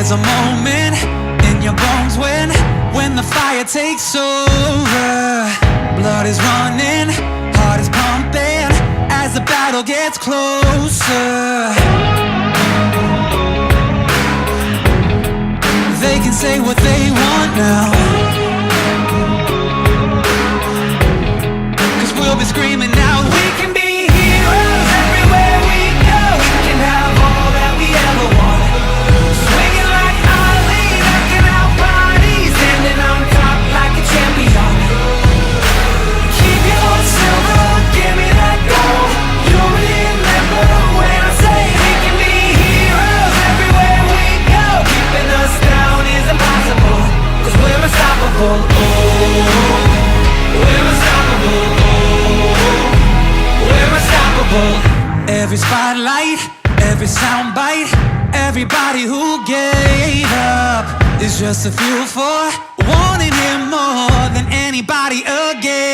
There's a moment in your bones when the fire takes over. Blood is running, heart is pumping as the battle gets closer. They can say what they want now, 'cause we'll be screaming out, we can be heroes everywhere we go. We can have all that we ever want. Swinging like Ali, knocking out bodies, standing on top like a champion. Keep your silver, give me that gold. You'll remember when I say we can be heroes everywhere we go. Keeping us down is impossible, 'cause we're unstoppable. Oh, we're unstoppable. Oh, we're unstoppable. Every spotlight, every soundbite, everybody who gave up is just a fuel for wanting him more than anybody again.